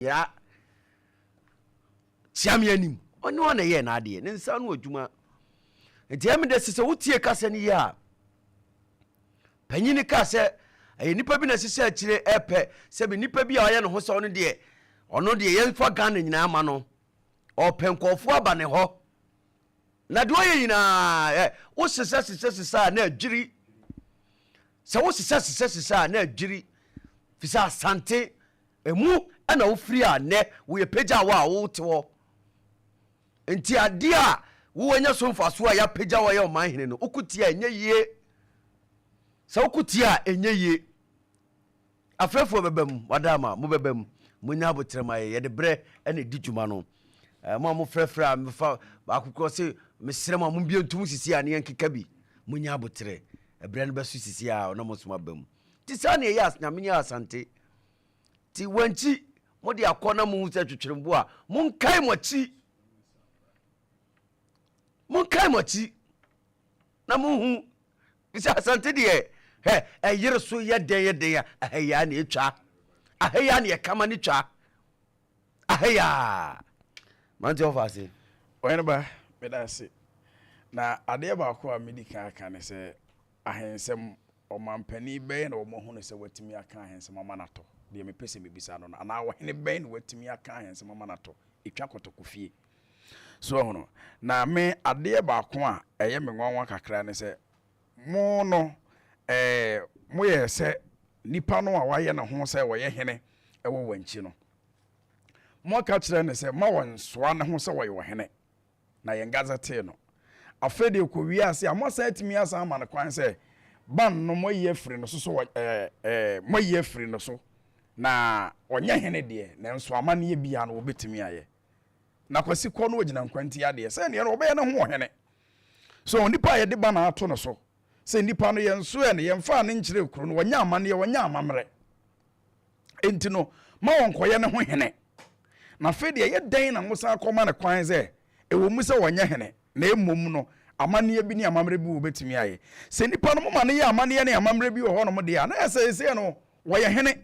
ya tiame anim oni wana ye na ade ne nsa no adwuma enti de sese wotie kase ne ya panyini kase nipa bi na sese akire epe se bi nipa bi a oye ne ho so ono de yemfa Ghana nyina ama no openkofo aba ne ho na de oye nyina wo sese na adwiri se wo sese na adwiri fisa asante emu ana wo free ane wo ye pagya wa wo te wo enti ade a wo anya so mfaso a ya pagya wa ye oman hene no ukuti a enye yie se ukuti a enye yie afrefo bebam wadama mo bebam munya abotrema ye de bre ene di djuma no mo frefra me fa akukọ se mesrema mo bia ntum sisi a ne yankeka bi munya abotre bre no besu sisi a na mo soma bam ti sa ne yas na menya asante ti wanchi mo de akona mo se twetwerembo a mon kai mochi na mo hu isa asante de yere so ye den ya ahya na etwa ahya na kama ni twa ahya manti ofase oyene ba medase na ade ba ko a medika aka ne se ahensem omampani be na omohu ne se watimi aka ahensem amanato de me pese me bisa no na wahene be na watimi aka ahensem amanato etwa kotokofie so hono na me ade ba ko a eye me nwanwa kakra ne se mo no mo ye se nipa no a waye na ho se woye hene ewo wanchi no mo ka kire ne se ma wonsoa ne ho se woye hene na ye ngazete no afede ko wi ase amosa atimi asa ama ne kwan se ban no mo ye firi no so mo ye firi no so na onye hene de na nso amane ye bia no obetimi aye na kwasi ko no ogina nkwanti ade se ne no obe ne ho hene so nipa ye de ba na ato no so se nipa no yenso e ne yemfa ne nkire kuro no wanya amane wanya amamre enti no ma wonkoye ne ho hene na fede ye den na musa akoma ne kwan ze ewo mu se wanya hene na emom no amane bi ni amamre bi wo betimi aye se nipa no mama ne ye amane ne amamre bi wo ho no mo de ya na ese no wo ye hene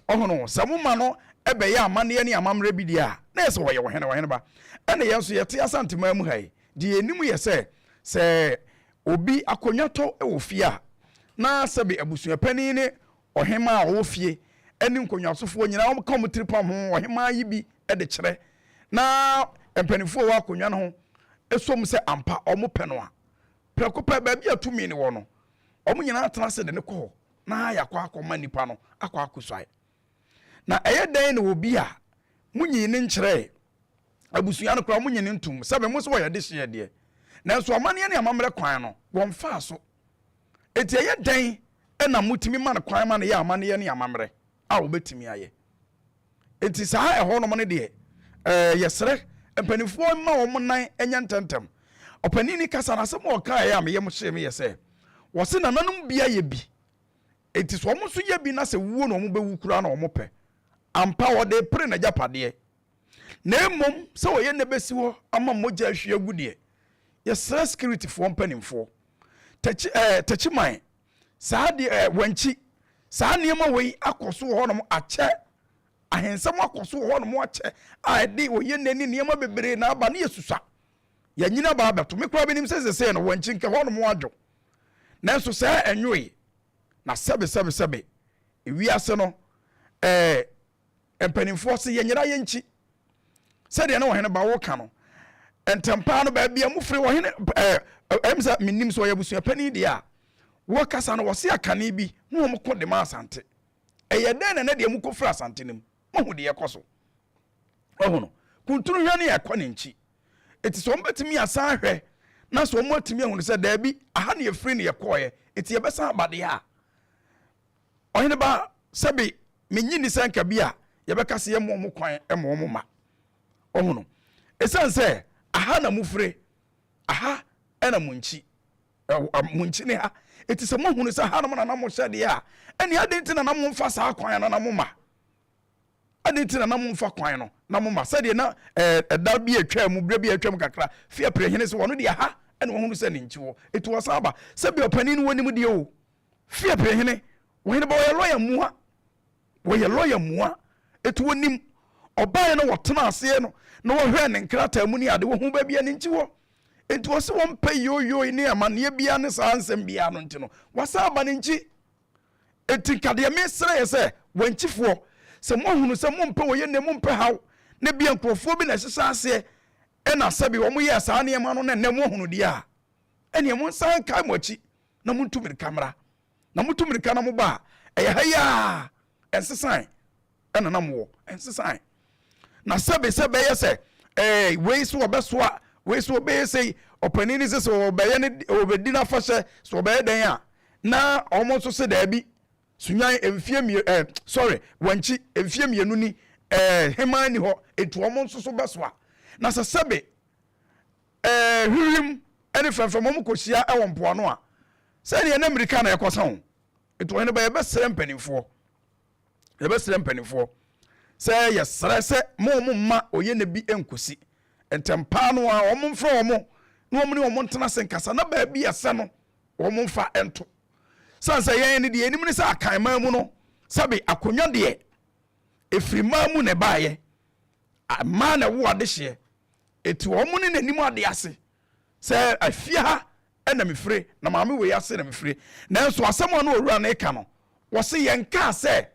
ohono samuma no ebe ye amane ne amamre bi dia na ese wo ye hene ba ene ye so ye te asantema mu hai de enim ye se obi akonyato e wo fie na sebe abusua pani ne ohema a wo fie eni nkonyasofo nyina wo kom tripam ho ohema yi bi e de kire na empanifo wa akonwa no ho esom se ampa omo pe no a prekopa ba bia tumi ne wo no omo nyina atena se de ne ko na yakwa akoma nipa no akwa akusai na eye den ne obi a munyi ne nkire abusua no kra munyi ne ntum sebe mo so wo ya de hye de na so amane ne amamre kwan no won fa so eti eye den na mutimi man kwan ma ne ya amane ne amamre a obetimi aye eti sa e ho no mo ne de yesre empanifo ma wo nan enya ntentem opanini kasa na asem o ka ya me yem hye me yese wo se nananum bia ye bi eti so mo so ye bi na se wuo no mo bewu kura na mo pe ampa wo de pre na japade na emom se wo ye ne besi wo ama moja ahwe agude yesre security for mpanimfo tachi man saadi wanchi saa niema wei akoso ho no ache ahensam akoso ho no ache ade oye nani niema bebere na aba na yesusa ya nyina ba abeto me kura benim sese no wanchi nke ho no adwo na so saa enwe na sebe ewiase no empanimfo se yenyira yenchi sede na wo hene ba wo ka no entempa no ba bia mu firi wo hene emsa minim so yabusua pani dia wo kasa no wo se akane bi no mo ko de ma asante eye den na de mu ko firi asante nim mo hu de yekoso ohono kunturu hwane yakone nchi eti so mbetimi asan hwe na so mo atimi ahunu se da bi aha ne yefiri ne yekoye eti yebesa abade ya ohene ba sebi menyini sanka bi a yebekase ye mo kwan mo ma ohono esanse aha na mufre aha ena munchi ne ha eti se mo hunu se ha na na mo hyede ya eni adenti na mo mfa sa kwan na mo ma adenti na mo mfa kwan no na mo ma sede na da bi atwa mu bre bi atwa mu kakra fie prehene se wono de ha ena wo hunu se ne nchi wo eti wo sa ba se bi opani ni woni mu de o fie prehene wo hene ba wo ye lawyer muha eti wonim obaye no wotena ase no na wo hwe ne nkrata mu ni ade wo hu ba bia ne nti wo enti wo se wo mpa yoyo ni amane bia ne saa nsem bia no nti no wasa aba ne nti enti kade me sere ye se wanchifo se mo hunu se mo mpa wo ye ne mo mpa haw ne bia nkrofo bi na hyesa ase na sabi wo mo ye saa ne ma no na mo hunu dia ene mo san kai mo chi na mo ntumir kamera na mo tumir kana mo ba haya ensesan ena na mo ensesan na sabi ye se we so obesoa we so be say opanini se so obeye ne obedi na fashe so obeye den a na omo so se da bi sunyan emfie sorry wanchi emfie mienu ni hemani ho etu omo so besoa na se sabi hwirim ene fenfem mo kosia e wompo no a se ne America na ekosan etu ene ba ye be sere mpanimfo ye be sere mpanimfo se ye sere se mo ma oye ne bi enkosi entempa no a omfro omo na omo ne omo ntena se nkasa na ba bi ese no omo mfa ento sanse yen ne de enim ne se akan ma mu no sabe akonwa de efiri ma mu ne baaye ma na wo ade hye etu omo ne nanim ade ase se afia ha ena mefire na maame we ase na mefire nanso asemo na owura na eka no wo se yen ka se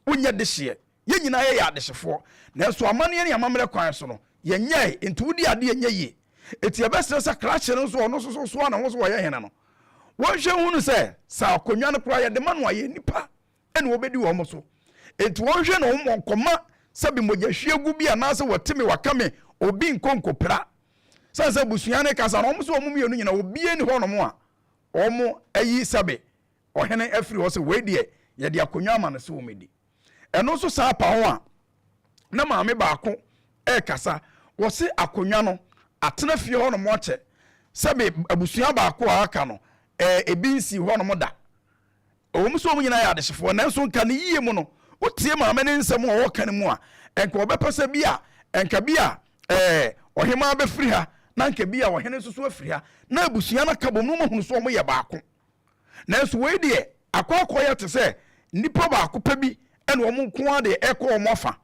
unye de hye ye nyina ye ya adehefo nanso amane ne amamre kwan so no yenye enti wudi ade yenye ye eti ebesere se krache no so ono so na wo so wo ye hena no wo hwe hunu se sa akonwa no kra ye de ma no aye nipa ene wo bedi wo mo so enti wo hwe no mo nkoma sabi mogya hwiegu bi anase woteme wakame obi nkonkopra sanse busua ne kasa no mo so omum yenu nyina obi eni ho no mo a omo ayi sabe ohene afiri ho se we de ye de akonwa ma no se wo medi eno so sa pa ho a na maame baako kasa wo se akonwa no atena fie ho no mo che sabe abusua baako a aka no ebi nsi ho no mo da omo so omum nyina ya adehefo na nso nka ne yie mu no wotie maame ne nsem wo kan mu a enka obepese bia enka bia ohema be firi ha na nka bia ohene soso afiri ha na abusua na kabom no mo hunu so mo ye baako na nso we de akokoye te se nipa baako pa bi ene omo nko ade ekọ omo fa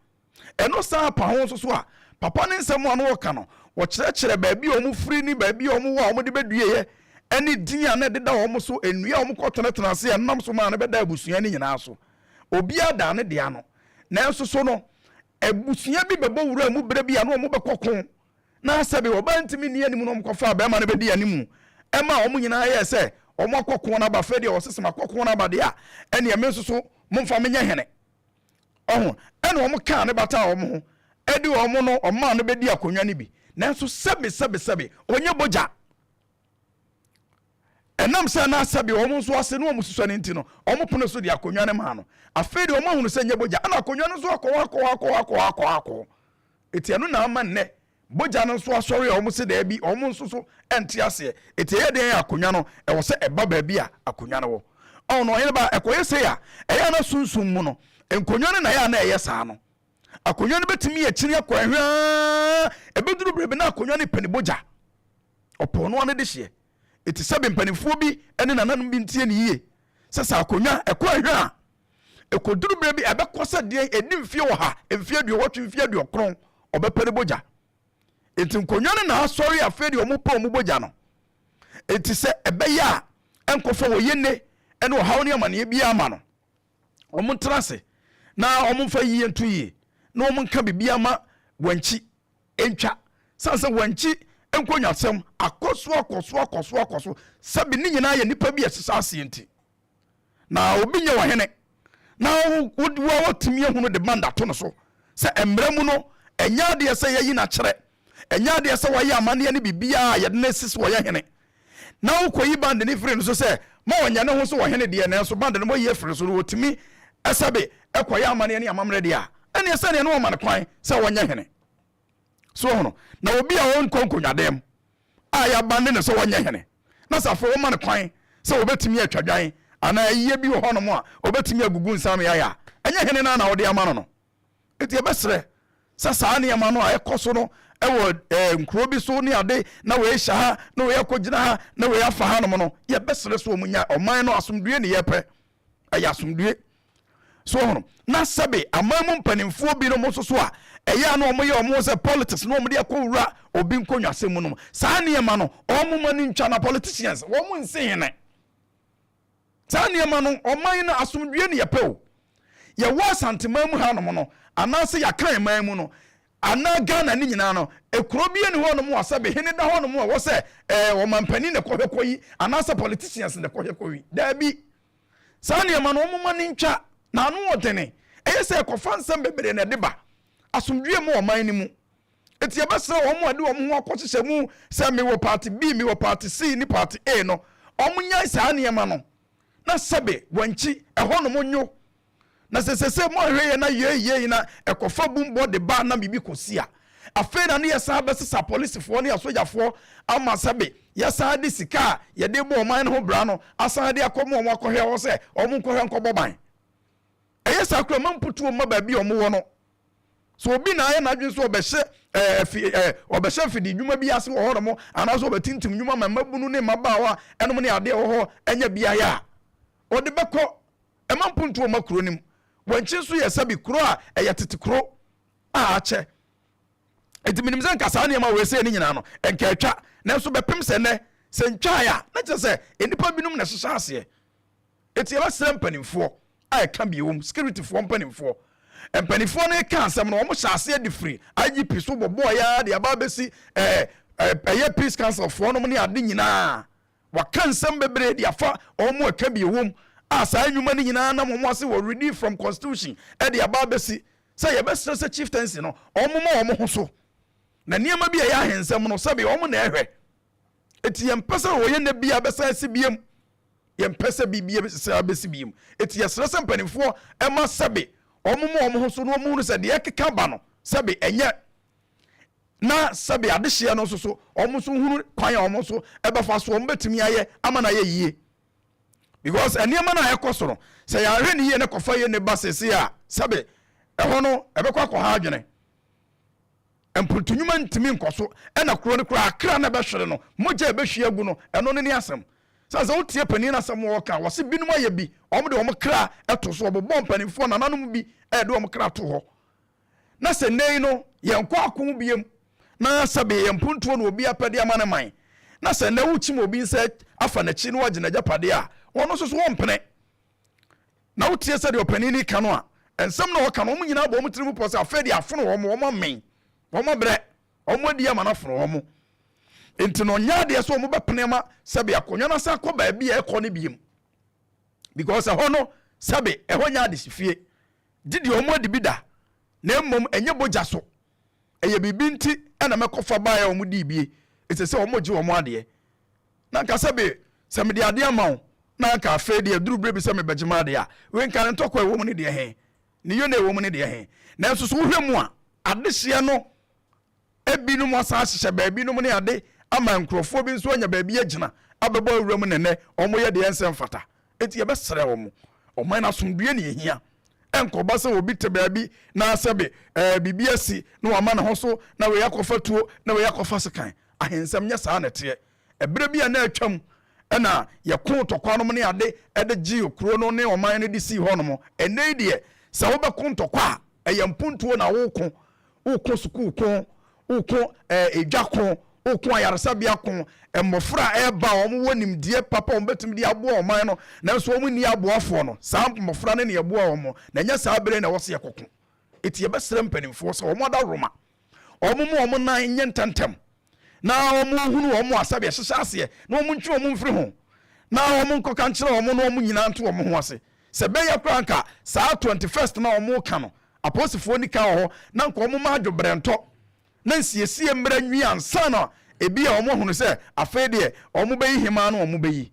eno sa pa ho soso a papa ne nsem ano wo ka no wo kyerɛkyerɛ baabi omo firi ni baabi omo wa omo de bedueye ene din a na de da omo so enua omo kɔtenetena se enam so ma na be da abusua ni nyina so obi ada ne de ano na nso so no abusua bi bebo wura mu bere bi ano omo bekɔkon na sabe oba ntimi ni anim no mkofa ba ma na bedi anim ema omo nyina ye se omo akɔkon na ba fe de osesem akɔkon na ba de a ene eme nso so momfa menya hene ɔho ene omo ka ne bata omo ho edi omo no oma no bedi akonwa ne bi nanso sebe onye boja enam se na sabe omo nso ase no omo susu ne ntino omo pono so de akonwa ne ma no afi de omo hunu se nye boja ana akonwa no so akɔ eti anu na ama nne boja no so asɔre omo se da bi omo nso so ente ase eti ye de akonwa no e wo se eba ba bi a akonwa no wo ono ene ba ekoye se ya eya na sunsun mu no enkonwa no na ya na eye saa no akonwa no betimi ye kyiri akɔhwa ebeduru brebe na akonwa no pani boja opo no ne de hye eti sabe mpanifo bi ene nananum bi ntie ne yie sesa akonwa ekɔhwa ekoduru brebe ebekɔsa de edi mfie wo ha mfie du wɔtwe mfie du okron obepere boja eti nkonwa no na asɔre afɛ de omo pa omo boja no eti se ebeya enkofa wo yene ene wo hawo ne amane bi ama no omo trase na omo fa yie ntu yie na omo nka bibia ma wanchi entwa sanse wanchi enkonya sem akoso sabi ni nyina ye nipa bi asesa asienti na obi nya wahene na wo timi ehunu de manda to no so se emre mu no enya de se ye yi na kyere enya de se waye amane ne bibia ye de na sis wo ye hene na wo koyi band ne firi no so se ma wonya ne ho so wo hene de na so band ne mo ye firi so no wotimi esabe ekoye amane ne amamre de a ene se ne no wo man kwan se wonya hene so hono na obi a won konkonwa dem aya band ne so wonya hene na safo wo man kwan se obetimi atwadwan ana yiye bi wo hono mo a obetimi agugu nsam ya enya hene na wo de amano no eti ebesere sasa ne amano a ekoso no ewo nkro bi so ne ade na we hya ha na we akogina ha na we afa ha no mo no ye besere so omunya oman no asomdue ne ye pe aya asomdue so hono na sebe amamu mpanimfo bi no mo so a eya na omo ye omo se politics no omo de akowura obi nkonwa asemu no saa ne ma no omo mani ntwa na politicians omo nsehene saa ne ma no oman na asomdwe ne yepew ye wa santemamu ha no mo no anase yakan mamu no ana Ghana ni nyina no ekuro bi eni ho no mo asabe hene da ho no mo wo se wo mampani ne kohwekoyi anase politicians ne kohwekoyi da bi saa ne ma no omo mani ntwa na anu wotene eyese ekofa nsem bebere na deba asomdwe mo oman ni mu eti yebesere omo ade omo ho akohye mu se me wo party B me wo party C ni party A no omo nya saa ne ma no na sebe wanchi eho no mo nyo na sesese mo hweye na ye na ekofa bumbo de ba na bibi kosia afa na ne yesa besesa police fo ne asojafo ama sebe yesa de sika ye de bo oman ho bra no asa de akomo omo akohwe wo se omo nkohwe nkobo ban eyesa kro mamputu o maba bi omo wo no so obi na aye na dwen so obehye fidi dwuma bi ase wo ho mo anaso obetintim dwuma mamabunu ne mabawa enom ne ade wo ho enya bia ya ode beko emampuntu o makro nim wanchi so ye sabi kro a eye tete kro a ache etiminim ze nkasa ne ma we se ni nyina no enka atwa na so bepem se ne se ntwa ya na che se enipa binum na hyehyɛ ase eti e ba sere mpanimfo a eka bi wom security fo mpanimfo mpanimfo ne ka asem no omo hyɛ ase adi free IGP so bobo ya de aba besi peace council fo no ne ade nyina waka nsem bebre de afa omo eka bi wom asa anwuma ni nyina na mo ase wo relief from constitution e de aba besi say ye best say chieftaincy no omo ho so na niema bia ya hensem no sabe omo na ehwe eti yempesa wo ye na bia besa sibiem yempesa bibia besa besibiem eti yesrese mpanimfo e ma sabe omo ho so no omo no se de ekeka ba no sabe enye na sabe adehye no so omo so hunu kwan ya omo so e befa so omo betimi aye ama na ye yie because eniema na ekosoro se ya hwe ni ye ne kofa ye ne basese a sabe eho no ebekwa ko ha adwene emputunyuma ntimi nkoso ena kro ne kro akra na behwere no moja ebehwe agu no eno ne asem sasa wotie pani na asem wo ka wo se binum aye bi omo de omo kra eto so obobọ mpanimfo na nanom bi e de omo kra to ho na se nei no ye nkọ akon biem na sabe ye mpuntuo no obi apede amane man na se na wuchim obi nse afa na chi no wagina japade a wono so wo mpene na wotie se de opani ni ka no a ensem na wo ka no omo nyina bo omo tirimu pose afede afono wo men wo bre omo di ama na fono wo enti no nya de so omo bepene ma sabe akonwa na sa ko ba bia e ko ne biem because hono sabe e ho nya de sifie didi omo de bida na mmom enye boja so eye bibi nti ena mekofa ba ya omo di bie etese omo ji omo ade na ka sabe same de ade ama wo na ka afa de aduru bre bi same bejima ade a we nkan ntokwa ewo mu ne de he ne yo na ewo mu ne de he na so so hwemu a adehye no ebinum asa hyehyɛ baabi no mu ne ade ama nkrofo bi nso anya baabi agina abɛbɔ awuram nene ɔmo yɛ de ensem fata eti yɛbɛsrɛ ɔmo ɔmo na somdue ne ehia enkoba sɛ obi te baabi na asɛbe bibi asi na wama ne ho so na we yakɔfa tuo na we yakɔfa sekan ahensɛm nya saa ne te ebere bi a na atwam ɛna yɛko tɔkwa no mu ne ade ɛde gi okuro no ne ɔman no de si hɔ no mo ɛnɛ deɛ sɛ wobɛko tɔkwa a ɛyɛ mpuntuo na woko sukuu ko woko edwa ko woko ayaresabea ko mmofra eba omo wonim die papa omo betim die aboa oman no na nso omo ni aboafo no saa mmofra ne aboa omo na nya saa bere na wose yekoko eti yebesere mpanimfo so omo da roma omo na nye ntantem na omo hunu omo asabe hyehyɛ ase na omo ntwe omo mfiri ho na omo nkoka nkyere omo na omo nyina nto omo ho ase se be yakranka saa 21st na omo ka no aposifo ni ka ho na nko omo ma adwobrento na nsiesie mbra nwi ansa na ebi a omo hunu se afede omo beyi hima no omo beyi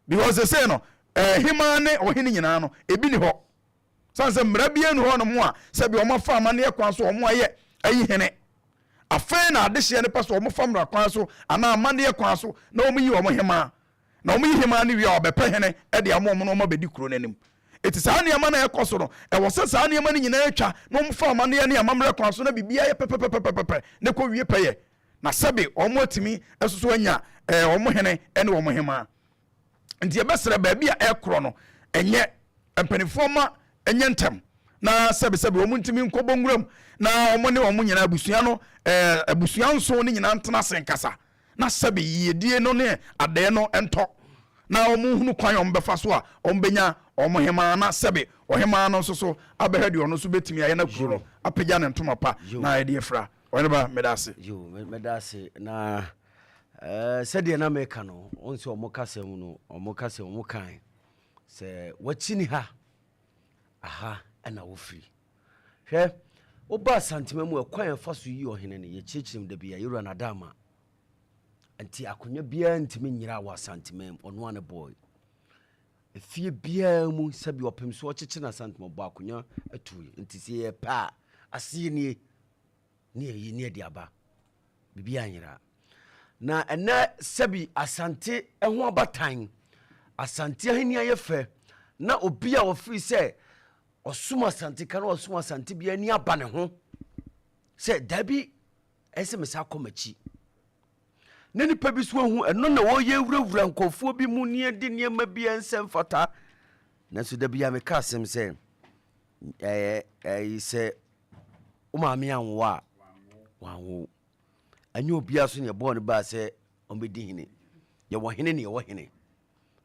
because they say no hima ne ohini nyina no ebi ni ho sanse mbra bia ni ho no mo a se bi omo fa amane kwan so omo aye ayi hene afen na adehye ne paso omo fa mra kwan so ana amane kwan so na omo yi omo hima na omo yi hima ne wi a obepa hene e de amo omo no omo bedi kuro nanim eti saa ne ama na ekoso no e wo se saa ne ama ne nyina atwa na omo fa amane ne amamra kwan so na bibia ye pepepepepe ne ko wie peye na sabe omo atimi esoso anya omo hene ene omo hema nti e besere ba bia ekro no enye empanifo ma enye ntem na sebe omu ntimi nkobonguram na omo ne omo nyina abusua no abusua nso ne nyina ntena senkasa na sebe yedie no ne ade no ento na omo hunu kwan ombefa so a ombenya omo hema na sebe ohema no so abehadi ono so betimi aye na kuro no apegya ne ntoma pa na ede efra oneba medase medase na sede na meka no onse omo kasem no omo kasem omo kan se wachini ha aha ana wofiri hwe oba santima mu ekwan fa so yi ohene ne ye chichim da bia yero na dama anti akonya bia ntimi nyira wa santima ono ane boy efie bia mu sabi opem so chichi na santima bo akonya atuye nti se ye pa asie nie ne di aba bibia nyira na ena sabi asante eho abatan asante ahini ayefe na obi a ofiri se osuma asante kana osuma asante bia ni aba ne ho se dabi ese mesa komachi na nipa bi so hu eno na wo ye wurawura nkofo bi mu ne de niema bia nsem fata na so dabi ya me ka asem se se o ma me anwo wanwo anyo bia so ne bo ne ba se ombedi hene ye wo hene ne ye wo hene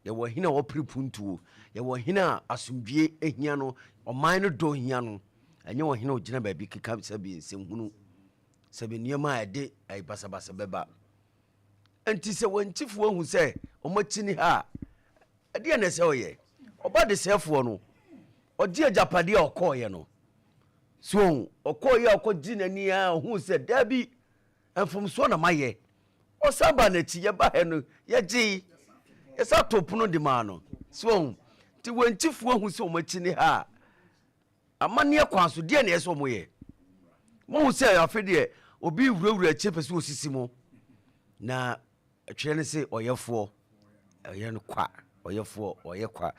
ye wo hene wo pripuntuo ye wo hene asomdwie ehia no oman no do hia no enye wo hene ogina ba bi keka sabi nsehunu sabi niema ade ai basabasa beba enti se wantifo ahu se omachini ha ade na se oye oba de sefo no odi ajapade okoye no so okoye okogina ni a hu se dabi enfom so na maye osaba na ti ye ba he no ye gi esa topuno di ma no so ti wantifo ahu se omachini ha amane kwa so de na yeso moye mo se afede obi wurawura chepese osisi mo na atwere ne se oyefo oye no kwa oyefo oye kwa